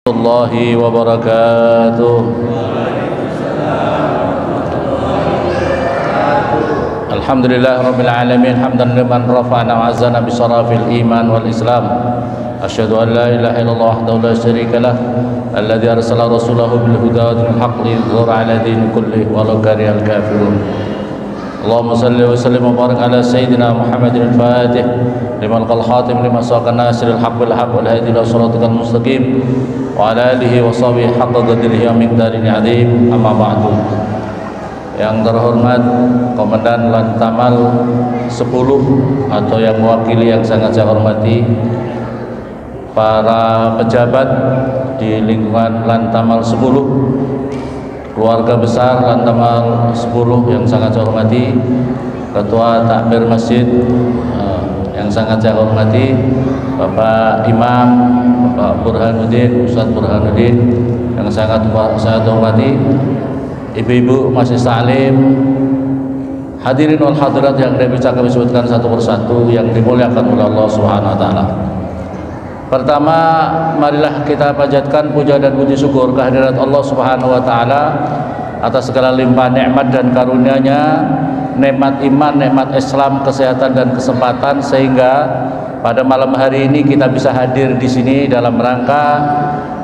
Warahmatullahi wabarakatuh. Alhamdulillah rabbil alamin hamdan liman rafa'ana wa azzana bi sarafil iman wal islam. Asyhadu an la ilaha illallah wahdahu la syarika lah alladzi arsala rasulahu bil huda wa dinil haqq liyudhhira 'ala dini kullihi walau karihal kafirun. Allahumma salli wa sallim wa barik ala sayyidina Muhammadin al-Fatih liman qal khatim lima saqa nasiril haqq bil haqq wal hadi ila siratikal mustaqim wa ala alihi wa sahbihi haqqa qadrihi wa miqdarin 'azim. Amma ba'du. Yang terhormat Komandan Lantamal 10 atau yang mewakili yang sangat saya hormati, para pejabat di lingkungan Lantamal 10, keluarga besar Lantamal 10 yang sangat saya hormati, Ketua Takmir Masjid yang sangat saya hormati, Bapak Imam, Bapak Burhanuddin, Ustadz Burhanuddin yang sangat saya hormati, ibu-ibu masih salim, hadirin wal hadirat yang tidak bisa kami sebutkan satu persatu yang dimuliakan oleh Allah Subhanahu wa taala. Pertama, marilah kita panjatkan puja dan puji syukur kehadirat Allah Subhanahu wa taala atas segala limpah nikmat dan karunia-Nya, nikmat iman, nikmat Islam, kesehatan dan kesempatan, sehingga pada malam hari ini kita bisa hadir di sini dalam rangka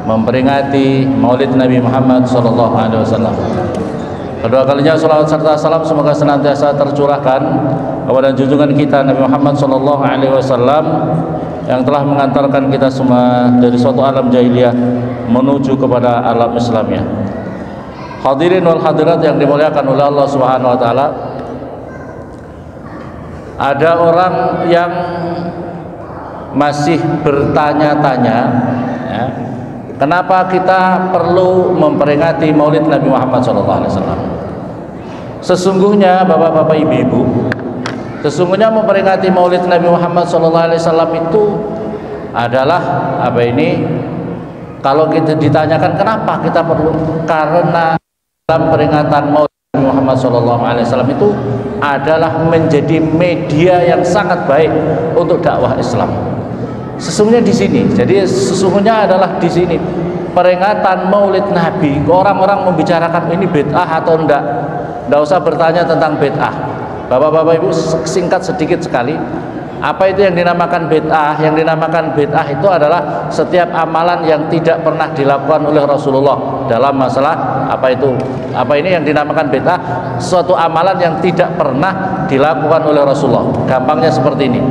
memperingati Maulid Nabi Muhammad SAW. Kedua kalinya salawat serta salam semoga senantiasa tercurahkan kepada junjungan kita Nabi Muhammad SAW yang telah mengantarkan kita semua dari suatu alam jahiliyah menuju kepada alam Islamnya. Hadirin wal hadirat yang dimuliakan oleh Allah Subhanahu wa taala, ada orang yang masih bertanya-tanya, ya, kenapa kita perlu memperingati Maulid Nabi Muhammad SAW? Sesungguhnya bapak-bapak, ibu-ibu, sesungguhnya memperingati Maulid Nabi Muhammad SAW itu adalah kalau kita ditanyakan kenapa kita perlu, karena dalam peringatan Maulid Nabi Muhammad SAW itu adalah menjadi media yang sangat baik untuk dakwah Islam. Sesungguhnya di sini, jadi sesungguhnya adalah di sini peringatan Maulid Nabi. Orang-orang membicarakan ini bid'ah atau enggak usah bertanya tentang bid'ah. Bapak-bapak ibu, singkat sedikit sekali, apa itu yang dinamakan bid'ah? Yang dinamakan bid'ah itu adalah setiap amalan yang tidak pernah dilakukan oleh Rasulullah dalam masalah apa ini yang dinamakan bid'ah? Suatu amalan yang tidak pernah dilakukan oleh Rasulullah. Gampangnya seperti ini.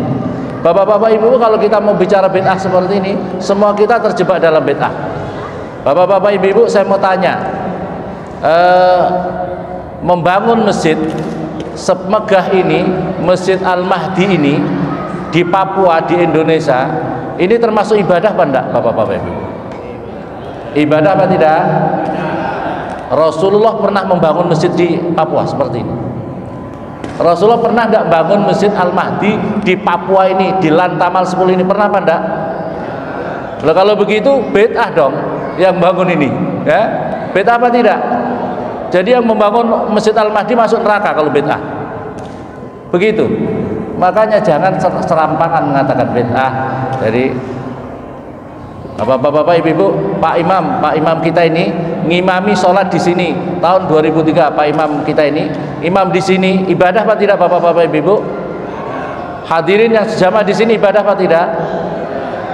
Bapak-bapak ibu, kalau kita mau bicara bid'ah seperti ini, semua kita terjebak dalam bid'ah. Bapak-bapak ibu, saya mau tanya, membangun masjid semegah ini, Masjid Al-Mahdi ini di Papua, di Indonesia, ini termasuk ibadah apa enggak, bapak-bapak ibu? Ibadah apa tidak? Rasulullah pernah membangun masjid di Papua seperti ini. Rasulullah pernah enggak bangun Masjid Al-Mahdi di Papua ini, di Lantamal 10 ini, pernah apa enggak? Loh, kalau begitu bid'ah dong yang bangun ini, ya? Bid'ah apa tidak? Jadi yang membangun Masjid Al-Mahdi masuk neraka kalau bid'ah. Begitu. Makanya jangan serampangan mengatakan bid'ah. Jadi bapak-bapak, ibu-ibu, Pak Imam kita ini ngimami sholat di sini tahun 2003. Pak Imam kita ini imam di sini, ibadah apa tidak, bapak-bapak, ibu-ibu? Hadirin yang sejamaah di sini, ibadah apa tidak?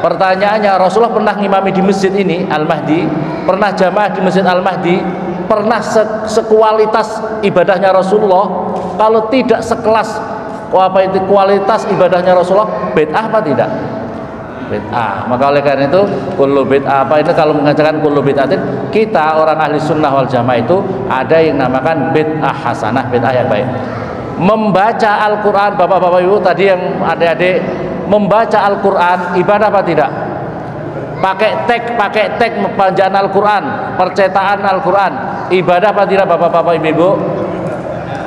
Pertanyaannya, Rasulullah pernah ngimami di masjid ini Al-Mahdi, pernah jamaah di Masjid Al-Mahdi, pernah sekualitas ibadahnya Rasulullah? Kalau tidak sekelas kualitas ibadahnya Rasulullah, bid'ah apa tidak? Bid'ah. Maka oleh karena itu kullu bid'ah ini, kalau mengatakan kullu bid'atin, kita orang ahli sunnah wal jamaah itu ada yang namakan bid'ah hasanah, bid'ah yang baik. Membaca Al-Quran, bapak-bapak ibu tadi yang adik-adik, membaca Al-Quran ibadah apa tidak? Pakai tag pembacaan Al-Quran, percetakan Al-Quran, ibadah apa tidak, bapak-bapak, ibu-ibu?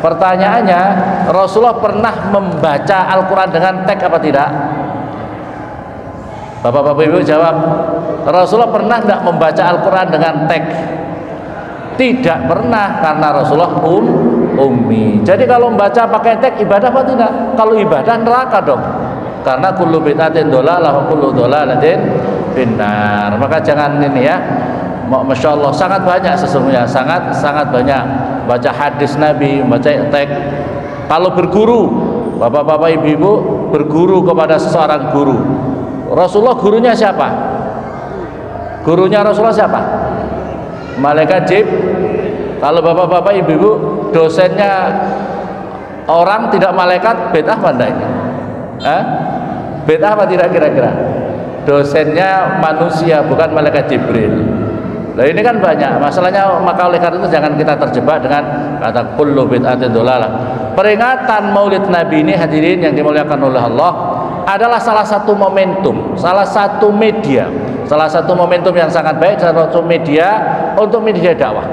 Pertanyaannya, Rasulullah pernah membaca Al-Quran dengan tag apa tidak? Bapak-bapak, ibu jawab. Rasulullah pernah tidak membaca Al-Quran dengan tag? Tidak pernah, karena Rasulullah ummi. Jadi kalau membaca pakai tag ibadah apa tidak? Kalau ibadah neraka dong. Karena kullu bid'atin dhalalah wa kullu dhalalatin finnar. Maka jangan ini ya, Masya Allah, sangat banyak sesungguhnya, sangat banyak baca hadis Nabi, baca teks. Kalau berguru, bapak-bapak, ibu-ibu, berguru kepada seseorang guru. Rasulullah gurunya siapa? Gurunya Rasulullah siapa? Malaikat Kalau bapak-bapak, ibu-ibu, dosennya orang tidak malaikat, bid'ah apa enggak ini? Bid'ah apa tidak kira-kira? Dosennya manusia, bukan malaikat Jibril. Nah ini kan banyak masalahnya, maka oleh karena itu jangan kita terjebak dengan kata kullu bid'atin dhalalah. Peringatan Maulid Nabi ini hadirin yang dimuliakan oleh Allah adalah salah satu momentum, salah satu momentum yang sangat baik, salah satu media untuk media dakwah.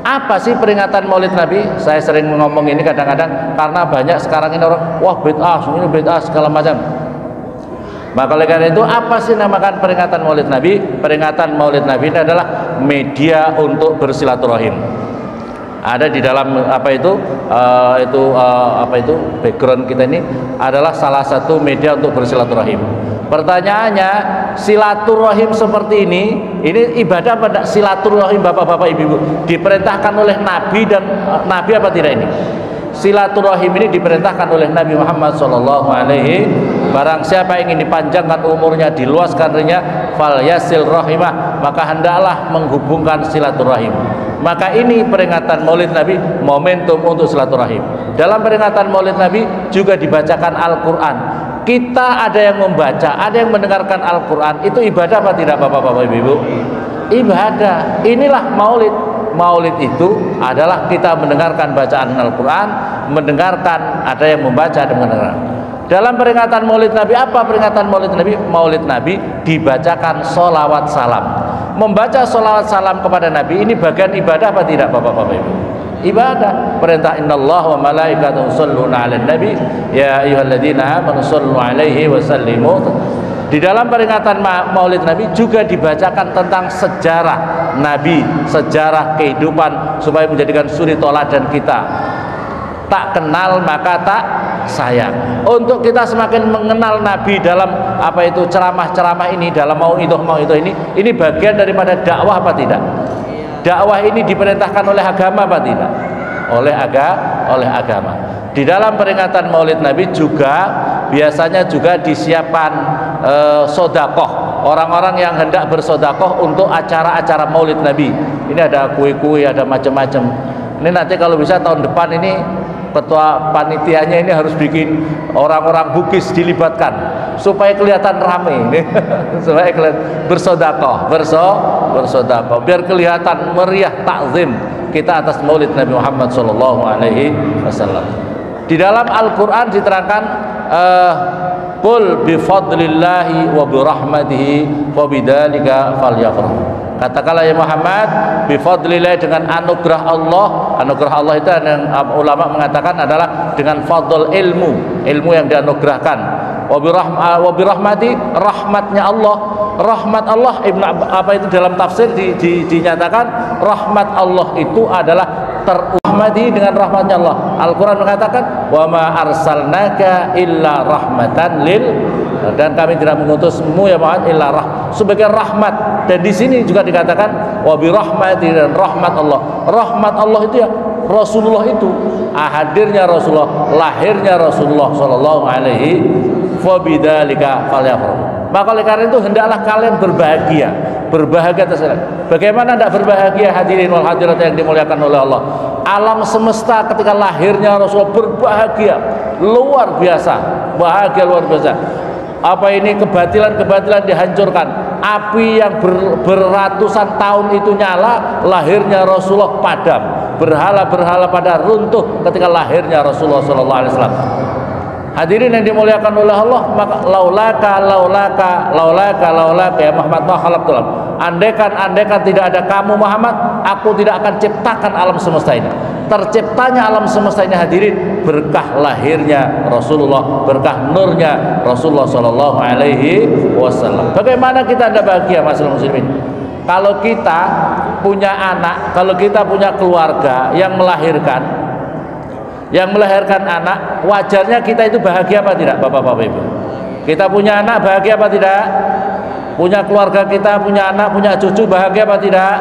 Apa sih peringatan Maulid Nabi? Saya sering ngomong ini kadang-kadang karena banyak sekarang ini orang, wah bid'ah, ini bid'ah segala macam. Maka oleh karena itu, apa sih namakan peringatan Maulid Nabi? Peringatan Maulid Nabi ini adalah media untuk bersilaturahim. Ada di dalam background kita ini adalah salah satu media untuk bersilaturahim. Pertanyaannya, silaturahim seperti ini ibadah pada silaturahim bapak-bapak ibu-ibu diperintahkan oleh Nabi dan Nabi apa tidak ini? Silaturahim ini diperintahkan oleh Nabi Muhammad SAW. Barang siapa ingin dipanjangkan umurnya, diluaskan rezekinya, fal yasil rahimah, maka hendaklah menghubungkan silaturahim. Maka ini peringatan Maulid Nabi, momentum untuk silaturahim. Dalam peringatan Maulid Nabi juga dibacakan Al-Quran. Kita ada yang membaca, ada yang mendengarkan Al-Quran. Itu ibadah apa tidak bapak-bapak ibu-ibu? Ibadah. Inilah Maulid. Maulid itu adalah kita mendengarkan bacaan Al-Quran, mendengarkan ada yang membaca dan mendengar. Dalam peringatan Maulid Nabi, apa peringatan Maulid Nabi? Maulid Nabi dibacakan sholawat salam. Membaca sholawat salam kepada Nabi ini bagian ibadah apa tidak bapak-bapak ibu? Ibadah. Perintah innallaha wa malaikatahu yusholluna 'alan nabi ya ayyuhalladzina amanu shollu 'alaihi wa sallimu. Di dalam peringatan Maulid Nabi juga dibacakan tentang sejarah Nabi, sejarah kehidupan supaya menjadikan suri toladan kita. Tak kenal maka tak sayang. Untuk kita semakin mengenal Nabi dalam ceramah-ceramah ini, dalam mauidhah ini bagian daripada dakwah apa tidak? Dakwah ini diperintahkan oleh agama apa tidak? Oleh agama. Di dalam peringatan Maulid Nabi juga biasanya juga disiapkan sodakoh, orang-orang yang hendak bersodakoh untuk acara-acara Maulid Nabi. Ini ada kue-kue, ada macam-macam. Ini nanti kalau bisa tahun depan ini ketua panitianya ini harus bikin orang-orang Bugis dilibatkan supaya kelihatan ramai, supaya kelihatan bersodakoh, biar kelihatan meriah takzim kita atas Maulid Nabi Muhammad SAW. Di dalam Al-Quran diterangkan qul bifadlillahi wa birahmatihi wa bidzalika falyafrahu. Katakanlah ya Muhammad, bifadlillah, dengan anugerah Allah. Anugerah Allah itu yang ulama mengatakan adalah dengan fadl ilmu yang dianugerahkan. Wa birahmati, rahmatnya Allah. Rahmat Allah dalam tafsir dinyatakan rahmat Allah itu adalah terrahmati dengan rahmatnya Allah. Al-Quran mengatakan wa ma arsalnaka illa rahmatan lil, dan kami tidak mengutusmu ya Muhammad illa sebagai rahmat. Dan di sini juga dikatakan wa bi rahmati, dan rahmat Allah. Rahmat Allah itu ya Rasulullah itu, hadirnya Rasulullah, lahirnya Rasulullah sallallahu alaihi wa bidzalika falyafrahu. Maka oleh karena itu hendaklah kalian berbahagia terserah. Bagaimana tidak berbahagia hadirin wal hadirat yang dimuliakan oleh Allah? Alam semesta ketika lahirnya Rasulullah berbahagia luar biasa, bahagia luar biasa. Apa ini kebatilan dihancurkan, api yang beratusan tahun itu nyala, lahirnya Rasulullah padam, berhala-berhala pada runtuh ketika lahirnya Rasulullah SAW. Hadirin yang dimuliakan oleh Allah, maka laulaka ya Muhammad ma khalaqtul. Andaikan tidak ada kamu Muhammad, aku tidak akan ciptakan alam semesta ini. Terciptanya alam semesta ini hadirin berkah lahirnya Rasulullah, berkah nurnya Rasulullah sallallahu alaihi wasallam. Bagaimana kita tidak bahagia masyaallah muslimin? Kalau kita punya anak, kalau kita punya keluarga yang melahirkan anak, wajarnya kita itu bahagia apa tidak Bapak-bapak Ibu? Kita punya anak bahagia apa tidak? punya keluarga kita, punya anak, punya cucu, bahagia apa tidak?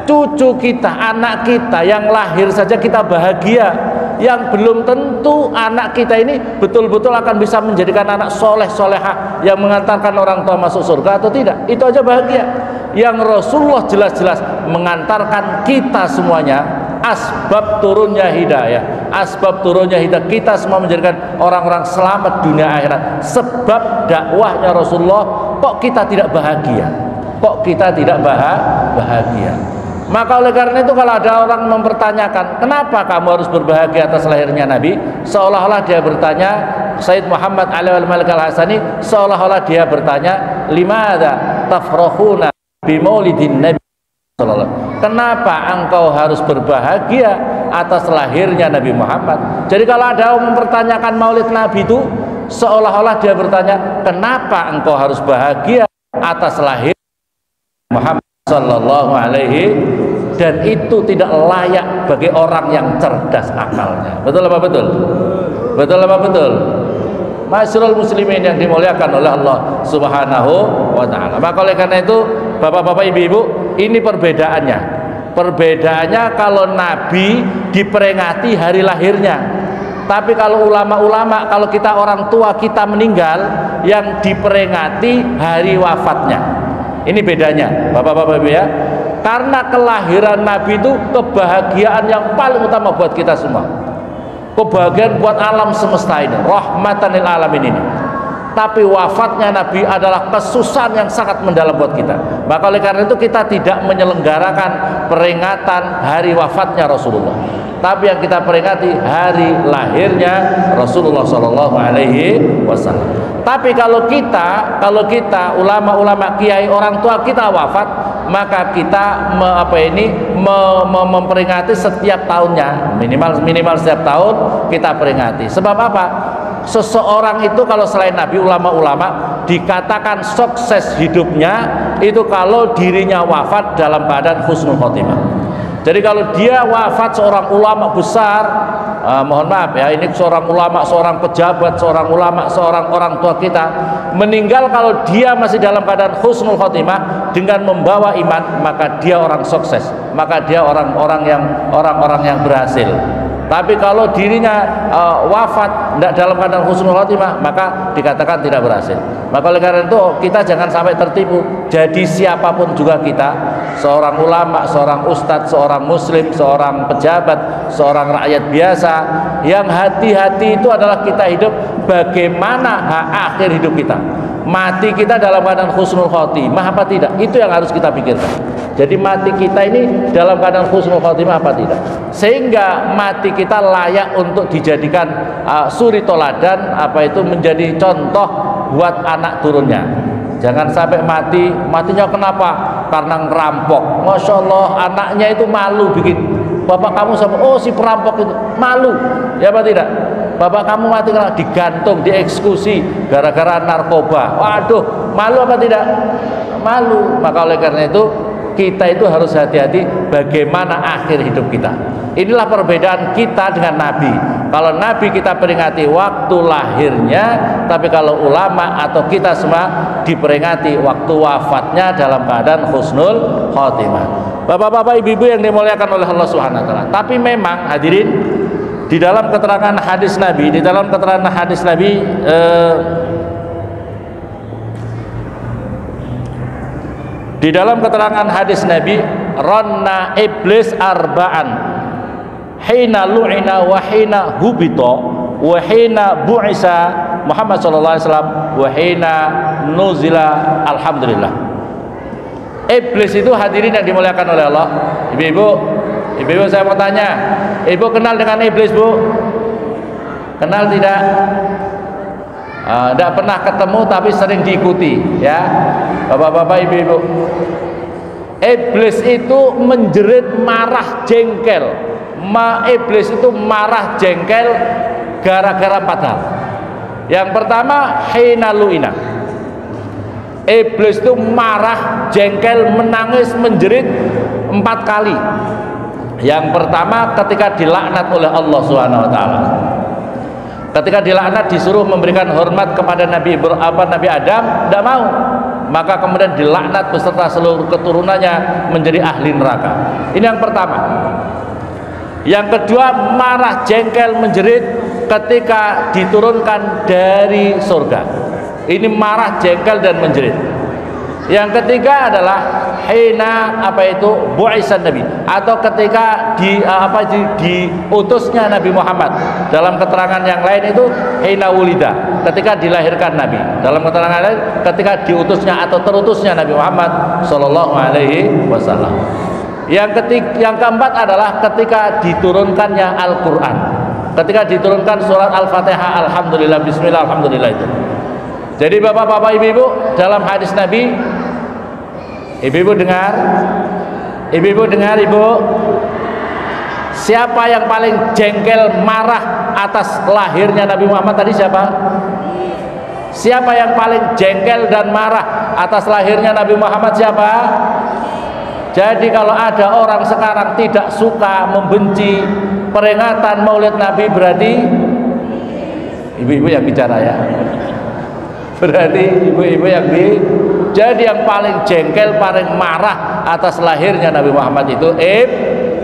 Cucu kita, anak kita yang lahir saja kita bahagia, yang belum tentu anak kita ini betul-betul akan bisa menjadikan anak soleh solehah yang mengantarkan orang tua masuk surga atau tidak, itu aja bahagia. Yang Rasulullah jelas-jelas mengantarkan kita semuanya, asbab turunnya hidayah, asbab turunnya hidayah kita semua menjadikan orang-orang selamat dunia akhirat sebab dakwahnya Rasulullah. Kok kita tidak bahagia? Kok kita tidak bahagia? Maka oleh karena itu kalau ada orang mempertanyakan kenapa kamu harus berbahagia atas lahirnya Nabi, seolah-olah dia bertanya, Sayyid Muhammad Ali al-Malik al-Hasani seolah-olah dia bertanya, limadha tafrahuna bimaulidin Nabi sallallahu alaihi wasallam, kenapa engkau harus berbahagia atas lahirnya Nabi Muhammad? Jadi kalau ada yang mempertanyakan maulid Nabi itu seolah-olah dia bertanya, kenapa engkau harus bahagia atas lahir Muhammad sallallahu alaihi, dan itu tidak layak bagi orang yang cerdas akalnya. Betul apa betul? Betul apa betul? Masyarul muslimin yang dimuliakan oleh Allah Subhanahu wa taala. Maka oleh karena itu, Bapak-bapak, Ibu-ibu, ini perbedaannya. Perbedaannya kalau Nabi diperingati hari lahirnya. Tapi kalau ulama-ulama, kalau kita orang tua kita meninggal, yang diperingati hari wafatnya. Ini bedanya, Bapak-bapak, Ibu ya. Karena kelahiran Nabi itu kebahagiaan yang paling utama buat kita semua. Kebahagiaan buat alam semesta ini, rahmatan lil alamin ini. Tapi wafatnya Nabi adalah kesusahan yang sangat mendalam buat kita. Maka oleh karena itu kita tidak menyelenggarakan peringatan hari wafatnya Rasulullah, tapi yang kita peringati hari lahirnya Rasulullah Shallallahu Alaihi Wasallam. Tapi kalau kita ulama-ulama, kiai, orang tua kita wafat, maka kita memperingati setiap tahunnya, minimal setiap tahun kita peringati. Sebab apa? Seseorang itu kalau selain Nabi, ulama-ulama dikatakan sukses hidupnya itu kalau dirinya wafat dalam keadaan husnul khotimah. Jadi kalau dia wafat seorang ulama besar, mohon maaf ya, ini seorang ulama, seorang pejabat, seorang ulama, seorang orang tua kita meninggal kalau dia masih dalam keadaan husnul khotimah dengan membawa iman, maka dia orang sukses, maka dia orang-orang yang berhasil. Tapi kalau dirinya wafat tidak dalam keadaan husnul khotimah, maka dikatakan tidak berhasil. Maka oleh karena itu kita jangan sampai tertipu. Jadi siapapun juga kita, seorang ulama, seorang ustadz, seorang muslim, seorang pejabat, seorang rakyat biasa, yang hati-hati itu adalah kita hidup bagaimana akhir hidup kita. Mati kita dalam keadaan husnul khotimah apa tidak? Itu yang harus kita pikirkan. Jadi mati kita ini dalam keadaan husnul khotimah apa tidak? Sehingga mati kita layak untuk dijadikan suri toladan, menjadi contoh buat anak turunnya. Jangan sampai matinya kenapa? Karena ngerampok. Masya Allah, anaknya itu malu bikin. Bapak kamu sama, oh si perampok itu malu, ya apa tidak? Bapak kamu mati karena digantung, dieksekusi gara-gara narkoba. Waduh, malu apa tidak? Malu. Maka oleh karena itu kita itu harus hati-hati bagaimana akhir hidup kita. Inilah perbedaan kita dengan Nabi. Kalau Nabi kita peringati waktu lahirnya, tapi kalau ulama atau kita semua diperingati waktu wafatnya dalam keadaan husnul khotimah. Bapak-bapak, ibu-ibu yang dimuliakan oleh Allah Subhanahu wa taala. Tapi memang hadirin, di dalam keterangan hadis Nabi, di dalam keterangan hadis Nabi, ranna iblis arba'an hina lu'ina wa hina hubita wa hina bu'isa Muhammad sallallahu alaihi wasallam wa hina nuzila alhamdulillah. Iblis itu hadirin yang dimuliakan oleh Allah. Ibu-ibu saya mau tanya, ibu kenal dengan iblis, Bu? Kenal tidak? Tidak pernah ketemu tapi sering diikuti, ya bapak-bapak, ibu-ibu. Iblis itu menjerit, marah, jengkel. Iblis itu marah, jengkel gara-gara 4 hal. Yang pertama, hina lu'ina. Iblis itu marah, jengkel, menangis, menjerit 4 kali. Yang pertama ketika dilaknat oleh Allah Subhanahu wa taala. Ketika dilaknat disuruh memberikan hormat kepada Nabi Adam, tidak mau. maka kemudian dilaknat beserta seluruh keturunannya menjadi ahli neraka. Ini yang pertama. Yang kedua, marah, jengkel, menjerit ketika diturunkan dari surga. Ini marah, jengkel, dan menjerit. Yang ketiga adalah hina bu'isan Nabi, atau ketika diutusnya Nabi Muhammad. Dalam keterangan yang lain itu hina wulida, ketika dilahirkan Nabi. Dalam keterangan lain ketika diutusnya atau terutusnya Nabi Muhammad sallallahu alaihi wasallam. Yang keempat adalah ketika diturunkannya Al-Qur'an. Ketika diturunkan surat Al-Fatihah, alhamdulillah, bismillah, alhamdulillah itu. Jadi bapak-bapak, ibu-ibu, dalam hadis Nabi, ibu-ibu dengar, ibu, siapa yang paling jengkel, marah atas lahirnya Nabi Muhammad tadi siapa? Siapa yang paling jengkel dan marah atas lahirnya Nabi Muhammad siapa? Jadi kalau ada orang sekarang tidak suka, membenci peringatan Maulid Nabi, berarti ibu-ibu yang bicara ya. Berarti ibu-ibu yang jadi yang paling jengkel, paling marah atas lahirnya Nabi Muhammad itu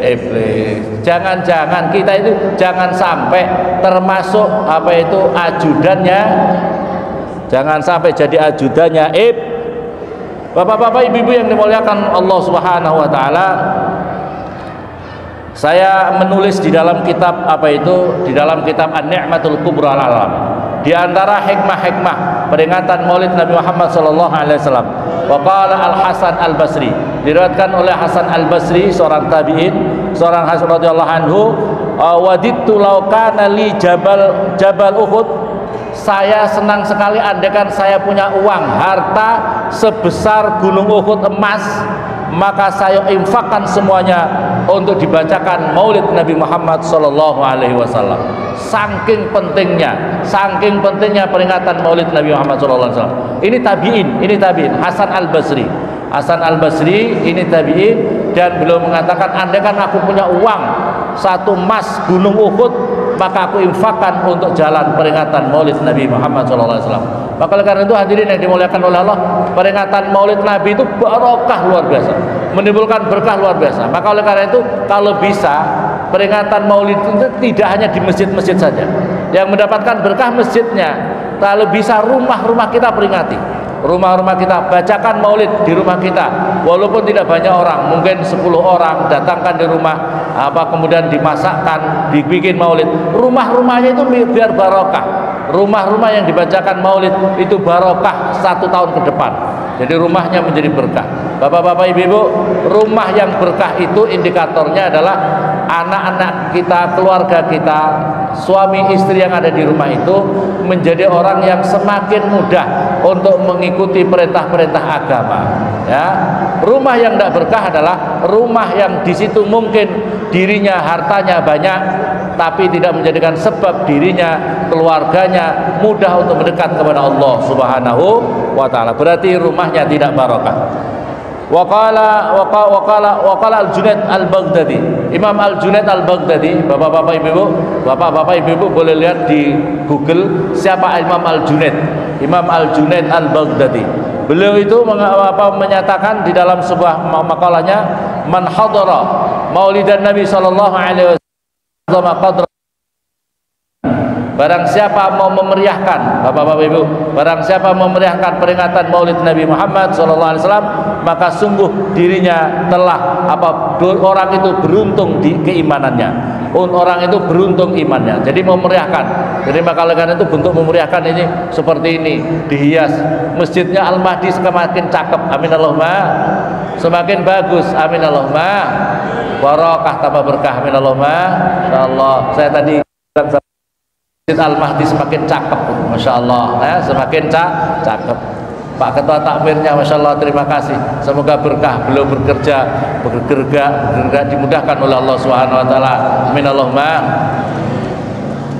iblis. Jangan-jangan kita itu jangan sampai termasuk ajudannya, jangan sampai jadi ajudannya Bapak-bapak, ibu-ibu yang dimuliakan Allah Subhanahu wa taala. Saya menulis di dalam kitab di dalam kitab An-Ni'matul Kubra al-Alam. Di antara hikmah-hikmah peringatan Maulid Nabi Muhammad sallallahu alaihi wasallam. Wa qala Al-Hasan Al-Basri, diriwayatkan oleh Hasan Al-Basri, seorang tabi'in, seorang Hasan radhiyallahu anhu, wadittu law kana li jabal Uhud. Saya senang sekali andaikan saya punya uang, harta sebesar gunung Uhud emas, maka saya infakkan semuanya untuk dibacakan Maulid Nabi Muhammad sallallahu alaihi wasallam. Saking pentingnya peringatan Maulid Nabi Muhammad sallallahu alaihi wasallam. Ini tabi'in, Hasan Al-Basri. Hasan Al-Basri ini tabi'in, dan beliau mengatakan andaikan aku punya uang satu emas gunung Uhud, maka aku infakkan untuk jalan peringatan Maulid Nabi Muhammad SAW. Maka oleh karena itu hadirin yang dimuliakan oleh Allah, peringatan Maulid Nabi itu barokah luar biasa, menimbulkan berkah luar biasa. Maka oleh karena itu kalau bisa peringatan Maulid itu tidak hanya di masjid-masjid saja yang mendapatkan berkah masjidnya, kalau bisa rumah-rumah kita peringati, rumah-rumah kita bacakan Maulid di rumah kita, walaupun tidak banyak orang, mungkin 10 orang datangkan di rumah, kemudian dimasakkan, dibikin Maulid. Rumah-rumahnya itu biar barokah. Rumah-rumah yang dibacakan Maulid itu barokah 1 tahun ke depan. Jadi rumahnya menjadi berkah. Bapak-bapak, ibu-ibu, rumah yang berkah itu indikatornya adalah anak-anak kita, keluarga kita, suami istri yang ada di rumah itu menjadi orang yang semakin mudah untuk mengikuti perintah-perintah agama. Ya, rumah yang tidak berkah adalah rumah yang di situ mungkin dirinya hartanya banyak, tapi tidak menjadikan sebab dirinya, keluarganya mudah untuk mendekat kepada Allah Subhanahu wa taala. Berarti rumahnya tidak barokah. Waqala Al-Junaid Al-Baghdadi, Imam Al-Junaid Al-Baghdadi, bapak-bapak ibu-ibu boleh lihat di Google siapa Imam Al-Junaid. Imam Al-Junaid Al-Baghdadi, beliau itu menyatakan di dalam sebuah makalahnya, man hadara maulidan Nabi sallallahu alaihi wasallam, barang siapa mau memeriahkan, bapak-bapak ibu, barang siapa memeriahkan peringatan Maulid Nabi Muhammad SAW, maka sungguh dirinya telah orang itu beruntung di keimanannya. Orang itu beruntung imannya. Jadi memeriahkan. Jadi maka karena itu bentuk memeriahkan ini seperti ini, dihias. Masjidnya Al-Mahdi semakin cakep, amin Allahumma. Semakin bagus, amin Allahumma. Barokah tambah berkah, amin Allahumma. Insyaallah. Saya tadi Al-Mahdi semakin cakep, Masya Allah, ya, semakin cakep. Pak Ketua Takmirnya, Masya Allah, terima kasih. Semoga berkah, beliau bekerja dimudahkan oleh Allah Subhanahu wa taala. Amin Allahumma.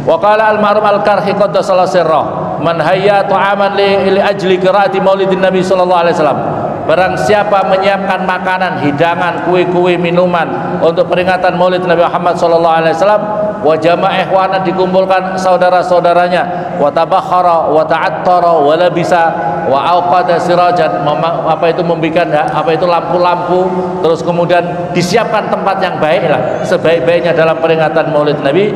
Wa qala al-ma'ruf al-karhi qaddasallahu sirrah, man hayya ta'aman li ajli qiraati maulidin Nabi sallallahu alaihi wasallam, barang siapa menyiapkan makanan, hidangan, kue-kue, minuman untuk peringatan Maulid Nabi Muhammad sallallahu alaihi wasallam, wa jama'a ikhwana, dikumpulkan saudara-saudaranya, wa tabakhara wa ta'attara wa labisa wa auqada sirajan, membikan lampu-lampu, terus kemudian disiapkan tempat yang baik lah, sebaik-baiknya dalam peringatan Maulid Nabi.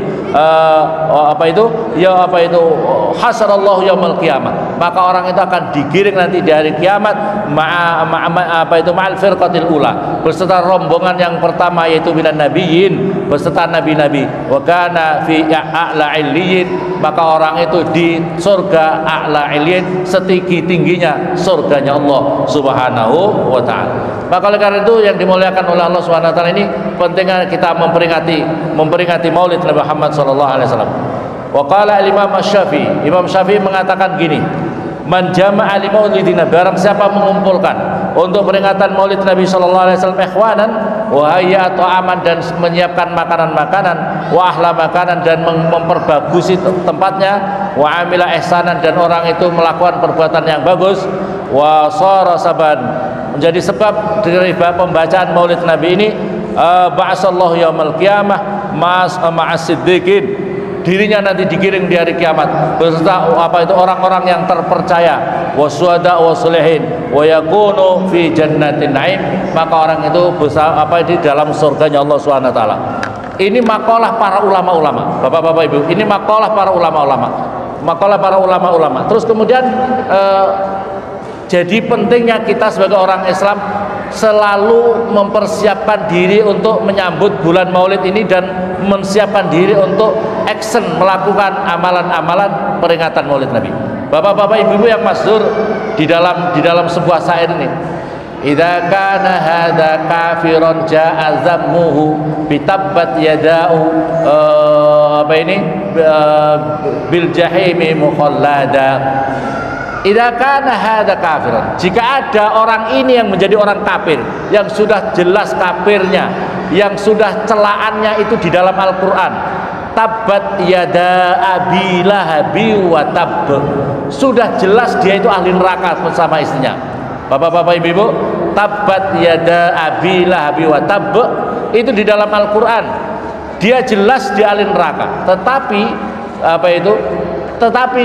Hasarallahu yaumil qiyamah, maka orang itu akan digiring nanti di hari kiamat ma'al firqatil ula, beserta rombongan yang pertama, yaitu minan nabiyyin, beserta nabi-nabi, wa kana fi a'la illiyin, maka orang itu di surga a'la illiyin, setinggi-tingginya surganya Allah Subhanahu wa taala. Maka oleh karena itu yang dimuliakan oleh Allah Subhanahu wa taala, ini pentingnya kita memperingati Maulid Nabi Muhammad sallallahu alaihi wasallam. Wa qala al-Imam Syafi'i, Imam Syafi'i mengatakan gini, man jama'a li maulidina, barang siapa mengumpulkan untuk peringatan Maulid Nabi sallallahu alaihi wasallam ikhwanan wa hayya ta'aman, dan menyiapkan makanan-makanan, wa ahla makanan, dan memperbagusi tempatnya, wa amila ihsanan, dan orang itu melakukan perbuatan yang bagus, wa shara saban, menjadi sebab dari pembacaan Maulid Nabi ini ba'asallahu yaumil qiyamah ma'as siddiqin, dirinya nanti digiring di hari kiamat beserta orang-orang yang terpercaya, wasuhada wasulihin, wa yakunu fi jannatin naim, maka orang itu di dalam surganya Allah Subhanahu wa taala. Ini makalah para ulama-ulama, Bapak-bapak Ibu, ini makalah para ulama-ulama. Terus kemudian jadi pentingnya kita sebagai orang Islam selalu mempersiapkan diri untuk menyambut bulan Maulid ini, dan menyiapkan diri untuk action, melakukan amalan-amalan peringatan Maulid Nabi. Bapak-bapak, ibu-ibu yang masyhur di dalam sebuah syair ini, idza kana hadza kafiron ja'a zammuhu bitabbat yada'u bil jahimi mukhallada. Idza kana hadza kafiran, jika ada orang ini yang menjadi orang kafir, yang sudah jelas kafirnya, yang sudah celaannya itu di dalam Al-Qur'an, tabbat yada abi lahabi wa tab, sudah jelas dia itu ahli neraka bersama istrinya. Bapak-bapak, ibu-ibu, tabbat yada abi lahabi wa tab itu di dalam Al-Qur'an, dia jelas dia ahli neraka, tetapi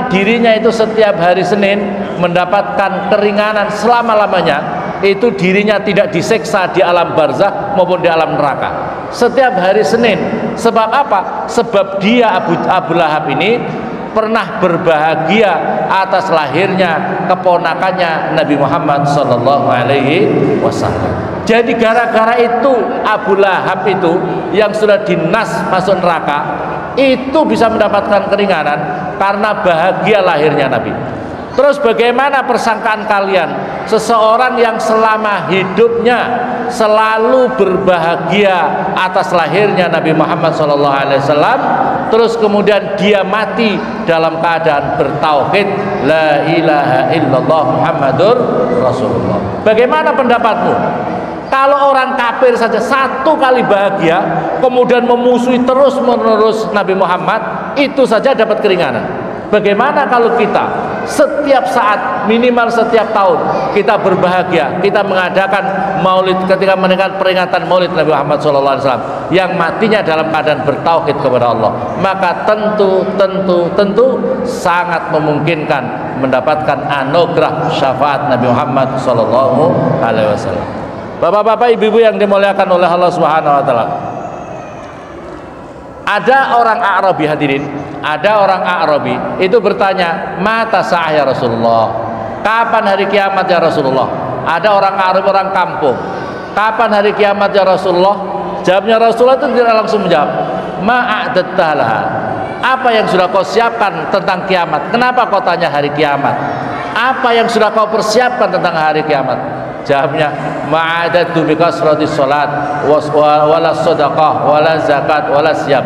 dirinya itu setiap hari Senin mendapatkan keringanan selama-lamanya, itu dirinya tidak diseksa di alam barzakh maupun di alam neraka setiap hari Senin. Sebab apa? Sebab dia Abu Lahab ini pernah berbahagia atas lahirnya keponakannya Nabi Muhammad sallallahu alaihi wasallam. Jadi gara-gara itu Abu Lahab itu yang sudah dinas masuk neraka itu bisa mendapatkan keringanan karena bahagia lahirnya Nabi. Terus bagaimana persangkaan kalian seseorang yang selama hidupnya selalu berbahagia atas lahirnya Nabi Muhammad SAW, terus kemudian dia mati dalam keadaan bertauhid la ilaha illallah Muhammadur Rasulullah. Bagaimana pendapatmu? Kalau orang kafir saja satu kali bahagia, kemudian memusuhi terus-menerus Nabi Muhammad, itu saja dapat keringanan. Bagaimana kalau kita setiap saat, minimal setiap tahun, kita berbahagia, kita mengadakan maulid, ketika mendengar peringatan maulid Nabi Muhammad SAW yang matinya dalam keadaan bertauhid kepada Allah, maka tentu sangat memungkinkan mendapatkan anugerah syafaat Nabi Muhammad SAW. Bapak-bapak, ibu-ibu yang dimuliakan oleh Allah Subhanahu wa taala. Ada orang A'rabi, hadirin, ada orang A'rabi itu bertanya, "Mata sa'ah ya Rasulullah?" Kapan hari kiamat ya Rasulullah? Ada orang A'rabi, orang kampung. Kapan hari kiamat ya Rasulullah? Jawabnya Rasulullah itu tidak langsung menjawab. Ma'a'datta laha. Apa yang sudah kau siapkan tentang kiamat? Kenapa kau tanya hari kiamat? Apa yang sudah kau persiapkan tentang hari kiamat? Jawabnya, ma'adatu bikasrati sholat wala sodaqah wala zakat wala siyam.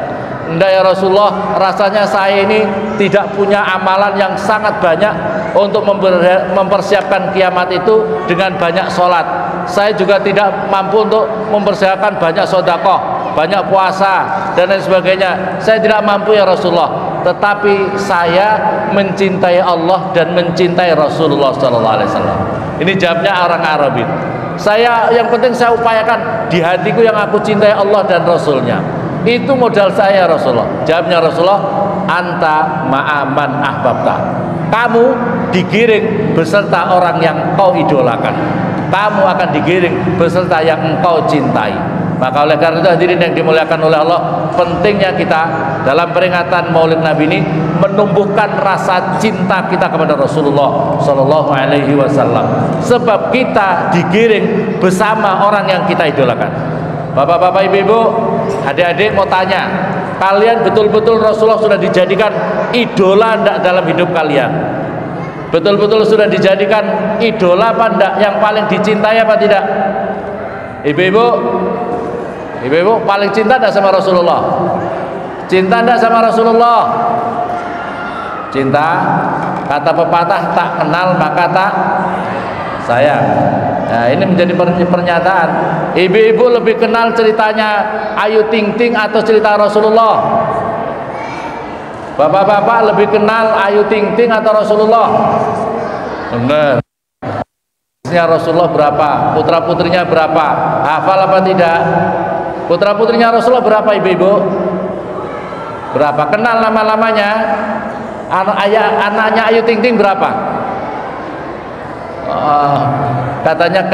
Enggak ya Rasulullah, rasanya saya ini tidak punya amalan yang sangat banyak untuk mempersiapkan kiamat itu dengan banyak sholat. Saya juga tidak mampu untuk mempersiapkan banyak sodaqah, banyak puasa dan lain sebagainya. Saya tidak mampu ya Rasulullah. Tetapi saya mencintai Allah dan mencintai Rasulullah SAW. Ini jawabnya orang Arab itu. Yang penting saya upayakan di hatiku yang aku cintai Allah dan Rasulnya. Itu modal saya Rasulullah. Jawabnya Rasulullah, anta ma'aman ahbabta. Kamu digiring beserta orang yang kau idolakan. Kamu akan digiring beserta yang engkau cintai. Maka oleh karena itu hadirin yang dimuliakan oleh Allah, pentingnya kita dalam peringatan Maulid Nabi ini menumbuhkan rasa cinta kita kepada Rasulullah Shallallahu Alaihi Wasallam. Sebab kita digiring bersama orang yang kita idolakan. Bapak-bapak, ibu-ibu, adik-adik mau tanya, kalian betul-betul Rasulullah sudah dijadikan idola enggak dalam hidup kalian? Betul-betul sudah dijadikan idola apa enggak? Yang paling dicintai apa tidak? Ibu-ibu, ibu-ibu paling cinta enggak sama Rasulullah? Cinta enggak sama Rasulullah? Cinta. Kata pepatah, tak kenal maka tak sayang. Nah, ini menjadi pernyataan. Ibu-ibu lebih kenal ceritanya Ayu Ting Ting atau cerita Rasulullah? Bapak-bapak lebih kenal Ayu Ting Ting atau Rasulullah? Benar. Rasulullah berapa? Putra putrinya berapa? Hafal apa tidak? Putra putrinya Rasulullah berapa, ibu-ibu? Berapa? Kenal nama-namanya? Anaknya Ayu Ting Ting berapa? Katanya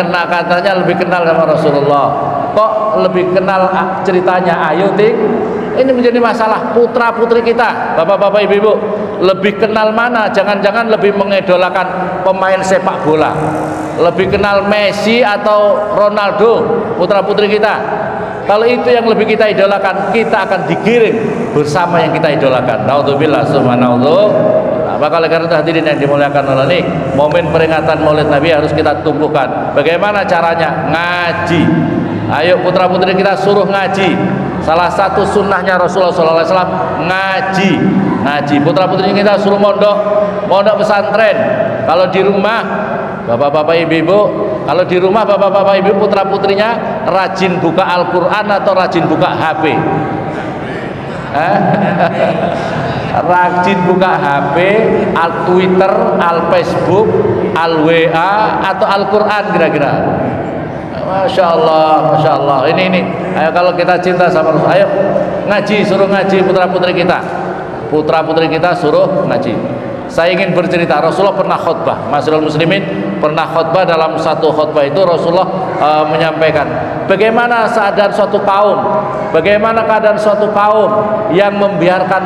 lebih kenal sama Rasulullah. Kok lebih kenal ceritanya Ayu Ting? Ini menjadi masalah putra putri kita. Bapak-bapak, ibu-ibu, lebih kenal mana? Jangan-jangan lebih mengidolakan pemain sepak bola, lebih kenal Messi atau Ronaldo, putra putri kita. Kalau itu yang lebih kita idolakan, kita akan digiring bersama yang kita idolakan. Naudzubillah, subhanallah. Maka oleh karena itu hadirin yang dimuliakan Allah, ini momen peringatan Maulid Nabi harus kita tumbuhkan. Bagaimana caranya? Ngaji. Ayo putra putri kita suruh ngaji. Salah satu sunnahnya Rasulullah SAW ngaji. Ngaji. Putra putri kita suruh mondok pesantren. Kalau di rumah bapak-bapak ibu-ibu, kalau di rumah bapak-bapak ibu putra putrinya rajin buka Al-Quran atau rajin buka HP? Rajin buka HP, Al-Twitter, Al-Facebook, Al-WA atau Al-Quran kira-kira? Masya Allah, Masya Allah. Ini. Ayo kalau kita cinta sama Rasul, ayo ngaji, suruh ngaji putra putri kita. Putra putri kita suruh ngaji. Saya ingin bercerita, Rasulullah pernah khutbah, Masyarul Muslimin pernah khutbah. Dalam satu khutbah itu Rasulullah menyampaikan bagaimana keadaan suatu kaum yang membiarkan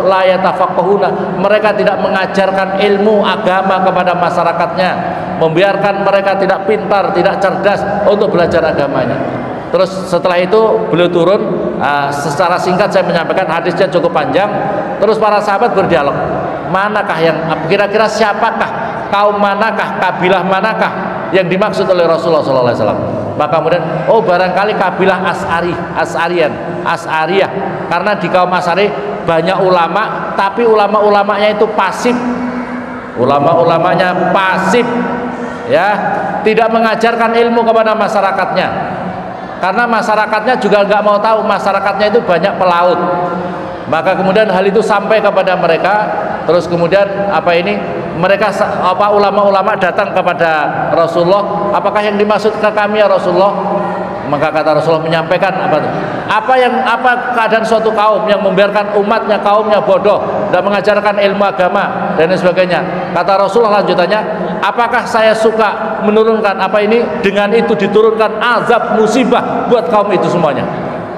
la yatafaqahuna, mereka tidak mengajarkan ilmu agama kepada masyarakatnya, membiarkan mereka tidak pintar, tidak cerdas untuk belajar agamanya. Terus setelah itu beliau turun, secara singkat saya menyampaikan, hadisnya cukup panjang. Terus para sahabat berdialog, manakah yang kira-kira, siapakah, kaum manakah, kabilah manakah yang dimaksud oleh Rasulullah SAW? Maka kemudian, barangkali kabilah As'ariyah, karena di kaum As'ari banyak ulama, tapi ulama-ulamanya itu pasif. Ulama-ulamanya pasif, ya, tidak mengajarkan ilmu kepada masyarakatnya. Karena masyarakatnya juga nggak mau tahu, masyarakatnya itu banyak pelaut. Maka kemudian hal itu sampai kepada mereka. Terus kemudian mereka ulama-ulama datang kepada Rasulullah, apakah yang dimaksud ke kami ya Rasulullah? Maka kata Rasulullah menyampaikan apa keadaan suatu kaum yang membiarkan umatnya, kaumnya bodoh, dan mengajarkan ilmu agama dan sebagainya. Kata Rasulullah lanjutannya, apakah saya suka menurunkan dengan itu diturunkan azab musibah buat kaum itu semuanya?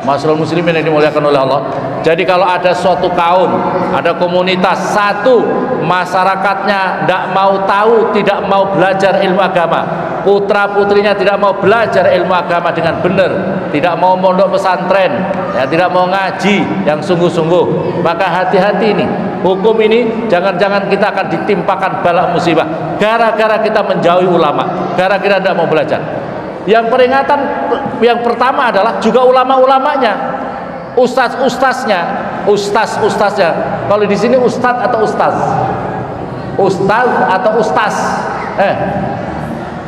Masyarul muslimin yang dimuliakan oleh Allah. Jadi kalau ada suatu kaum, ada komunitas, satu masyarakatnya tidak mau tahu, tidak mau belajar ilmu agama, putra putrinya tidak mau belajar ilmu agama dengan benar, tidak mau mondok pesantren, ya, tidak mau ngaji yang sungguh-sungguh, maka hati-hati ini. Hukum ini jangan-jangan kita akan ditimpakan bala musibah gara-gara kita menjauhi ulama, gara-gara tidak mau belajar. Yang peringatan yang pertama adalah juga ulama-ulamanya, ustaz-ustaznya. Kalau di sini ustaz atau ustaz? Ustaz atau ustaz?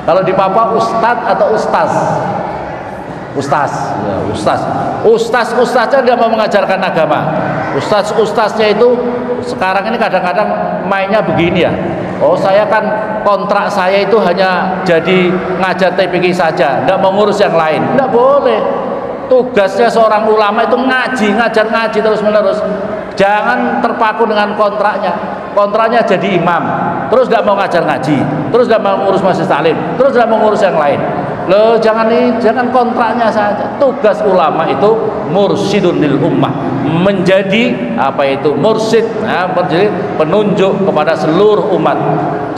Kalau di Papua ustaz atau ustaz? Ustaznya dia mau mengajarkan agama. Ustaznya itu sekarang ini kadang-kadang mainnya begini ya. Oh, saya kan kontrak saya itu hanya jadi ngajar TPQ saja, tidak mau ngurus yang lain. Tidak boleh. Tugasnya seorang ulama itu ngaji, ngajar ngaji terus menerus. Jangan terpaku dengan kontraknya. Kontraknya jadi imam, terus tidak mau ngajar ngaji, terus tidak mau ngurus majelis taklim, terus tidak mau ngurus yang lain. Loh, jangan kontraknya saja. Tugas ulama itu mursyidun lil ummah, menjadi apa itu mursyid, menjadi penunjuk kepada seluruh umat.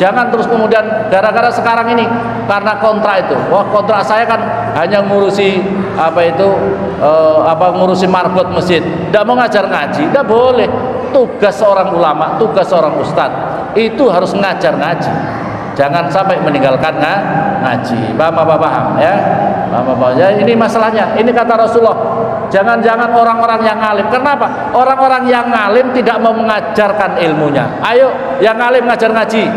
Jangan terus kemudian gara-gara sekarang ini karena kontrak itu, wah kontrak saya kan hanya ngurusi apa itu ngurusi marbot masjid, tidak mau ngajar ngaji, tidak boleh. Tugas seorang ulama, tugas seorang ustadz itu harus ngajar ngaji. Jangan sampai meninggalkan ngaji. Paham ya? Paham ya? Ini masalahnya. Ini kata Rasulullah. Jangan-jangan orang-orang yang ngalim. Kenapa? Orang-orang yang ngalim tidak mau mengajarkan ilmunya. Ayo, yang ngalim ngajar ngaji.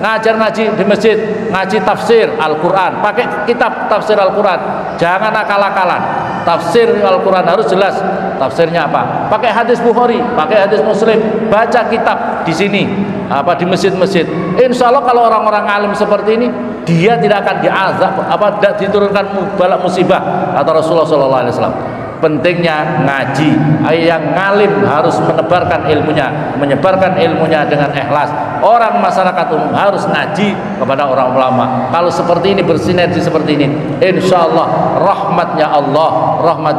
Ngajar ngaji di masjid, ngaji tafsir Al-Quran, pakai kitab tafsir Al-Quran. Jangan akal-akalan. Tafsir Al-Quran harus jelas tafsirnya apa. Pakai hadis Bukhari, pakai hadis Muslim, baca kitab di sini, di masjid-masjid. Insya Allah kalau orang-orang alim seperti ini, dia tidak akan diazab, tidak diturunkan balak musibah, kata Rasulullah SAW. Pentingnya ngaji. Yang ngalim harus menebarkan ilmunya, menyebarkan ilmunya dengan ikhlas. Orang masyarakat umum harus ngaji kepada orang ulama. Kalau seperti ini, bersinergi seperti ini, insya Allah rahmatnya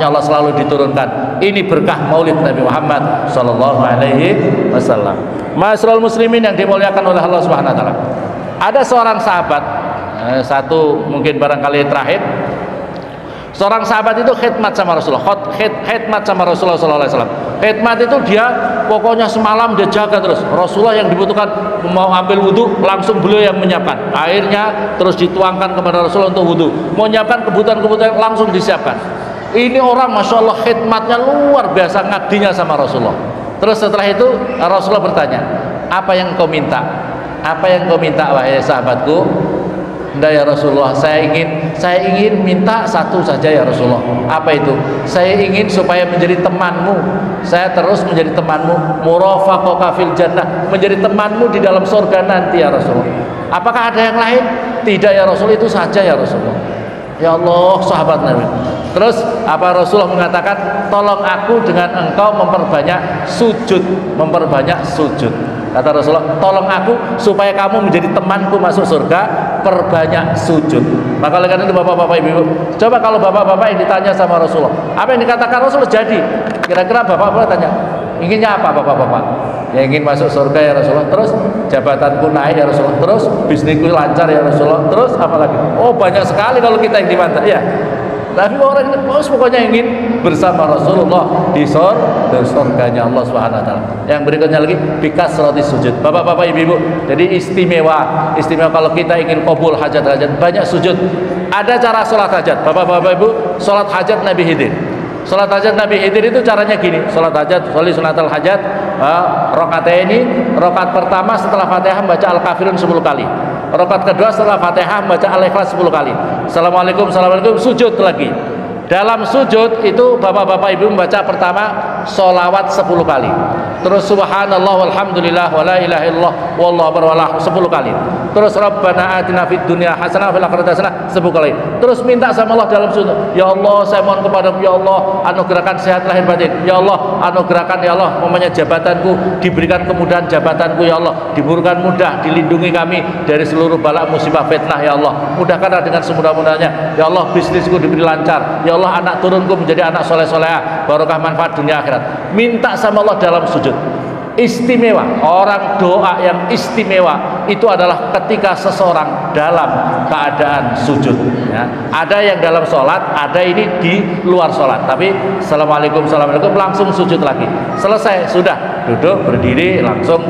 Allah selalu diturunkan. Ini berkah Maulid Nabi Muhammad Sallallahu Alaihi Wasallam. Ma'asyiral muslimin yang dimuliakan oleh Allah Subhanahu Wa Taala. Ada seorang sahabat, satu mungkin barangkali terakhir. Seorang sahabat itu khidmat sama Rasulullah, khidmat sama Rasulullah SAW. Khidmat itu dia pokoknya semalam dia jaga terus. Rasulullah yang dibutuhkan mau ambil wudhu, langsung beliau yang menyiapkan. Airnya terus dituangkan kepada Rasulullah untuk wudhu. Mau menyiapkan kebutuhan-kebutuhan langsung disiapkan. Ini orang Masya Allah khidmatnya luar biasa, ngabdinya sama Rasulullah. Terus setelah itu Rasulullah bertanya, apa yang kau minta? Apa yang kau minta wahai sahabatku? Enggak ya Rasulullah, saya ingin minta satu saja ya Rasulullah. Apa itu? Saya ingin supaya menjadi temanmu. Saya terus menjadi temanmu, murafaqaka fil jannah, menjadi temanmu di dalam surga nanti ya Rasulullah. Apakah ada yang lain? Tidak ya Rasul, itu saja ya Rasulullah. Ya Allah, sahabat Nabi. Terus apa Rasulullah mengatakan, tolong aku dengan engkau memperbanyak sujud, Kata Rasulullah, tolong aku supaya kamu menjadi temanku masuk surga, perbanyak sujud. Maka oleh karena itu bapak-bapak ibu, coba kalau bapak-bapak yang ditanya sama Rasulullah, apa yang dikatakan Rasulullah jadi. Kira-kira bapak-bapak tanya, inginnya apa bapak-bapak? Ya ingin masuk surga ya Rasulullah, terus jabatanku naik ya Rasulullah, terus bisnisku lancar ya Rasulullah, terus apa lagi? Oh banyak sekali kalau kita yang dimantap ya. Tapi orang ini pokoknya ingin bersama Rasulullah di surganya Allah Subhanahu Wa Taala. Yang berikutnya lagi bikas roti sujud. Bapak-bapak, ibu-ibu, jadi istimewa kalau kita ingin qabul hajat-hajat banyak sujud. Ada cara sholat hajat. Bapak-bapak, ibu, sholat hajat Nabi Khidir. Sholat hajat Nabi Khidir itu caranya gini. Sholat hajat, sholi sunatul hajat, rakaat ini, rakaat pertama setelah Fatihah baca Al-Kafirun 10 kali. Rakaat kedua setelah Fatihah baca Al-Ikhlas 10 kali. Assalamualaikum, sujud lagi. Dalam sujud itu bapak-bapak ibu membaca pertama sholawat 10 kali. Terus subhanallah walhamdulillah wala ilaha illallah wallahu akbar 10 kali. Terus rabbana atina fid dunya hasanah wa fil akhirati hasanah 10 kali. Terus minta sama Allah dalam sujud, ya Allah saya mohon kepadamu ya Allah anugerahkan sehat lahir batin. Ya Allah anugerahkan ya Allah umpamanya jabatanku diberikan kemudahan jabatanku ya Allah, diberikan mudah, dilindungi kami dari seluruh bala musibah fitnah ya Allah. Mudahkanlah dengan semudah-mudahnya. Ya Allah bisnisku diberi lancar. Ya Allah anak turunku menjadi anak soleh-solehah, barokah manfaat dunia akhirat. Minta sama Allah dalam sujud. Istimewa, orang doa yang istimewa itu adalah ketika seseorang dalam keadaan sujud ya. Ada yang dalam sholat, ada ini di luar sholat, tapi assalamualaikum langsung sujud lagi. Selesai, sudah duduk berdiri langsung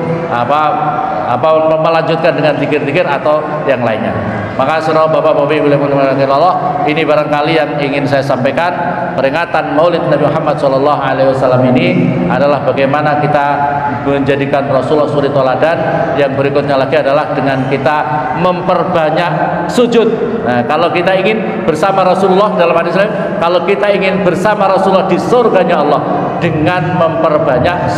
melanjutkan dengan zikir-zikir atau yang lainnya. Maka saudara bapak-bapak boleh menemukan Allah, ini barangkali yang ingin saya sampaikan. Peringatan Maulid Nabi Muhammad SAW ini adalah bagaimana kita menjadikan Rasulullah suri toladan. Yang berikutnya lagi adalah dengan kita memperbanyak sujud. Nah, kalau kita ingin bersama Rasulullah dalam hadis lain, kalau kita ingin bersama Rasulullah di surganya Allah dengan memperbanyak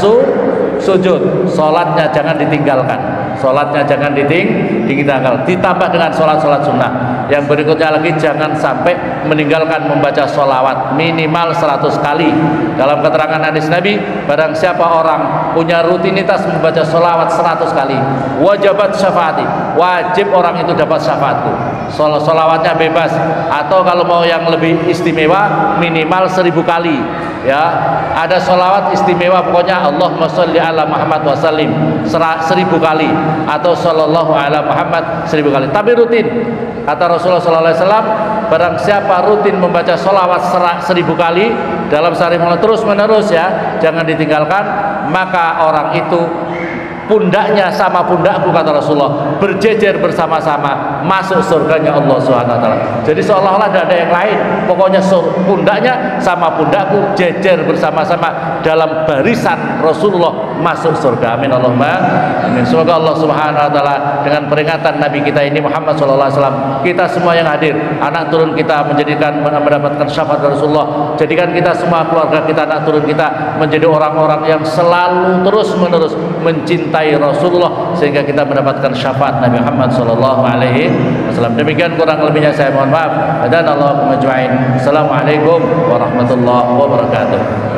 sujud, sholatnya jangan ditinggalkan. sholatnya jangan ditinggalkan, ditambah dengan sholat sunnah. Yang berikutnya lagi, jangan sampai meninggalkan membaca sholawat minimal 100 kali. Dalam keterangan hadis Nabi, barang siapa orang punya rutinitas membaca sholawat 100 kali, wajibat syafaati, wajib orang itu dapat syafaatku. Sholawatnya bebas, atau kalau mau yang lebih istimewa minimal 1000 kali. Ya, ada sholawat istimewa pokoknya Allahumma sholli ala Muhammad wa sallim 1000 kali, atau sallallahu ala Muhammad 1000 kali. Tapi rutin, kata Rasulullah SAW, barang siapa rutin membaca sholawat 1000 kali dalam sehari terus menerus, ya, jangan ditinggalkan, maka orang itu pundaknya sama pundakku, kata Rasulullah, berjejer bersama-sama masuk surganya Allah SWT. Jadi seolah-olah tidak ada yang lain, pokoknya pundaknya sama pundakku jejer bersama-sama dalam barisan Rasulullah masuk surga. Amin Allahumma amin. Semoga Allah SWT dengan peringatan Nabi kita ini Muhammad SAW, kita semua yang hadir, anak turun kita mendapatkan syafaat dari Rasulullah. Jadikan kita semua, keluarga kita, anak turun kita menjadi orang-orang yang selalu terus menerus mencintai Rasulullah, sehingga kita mendapatkan syafaat Nabi Muhammad SAW. Demikian, kurang lebihnya saya mohon maaf. Dan Allah majma'in. Assalamualaikum warahmatullahi wabarakatuh.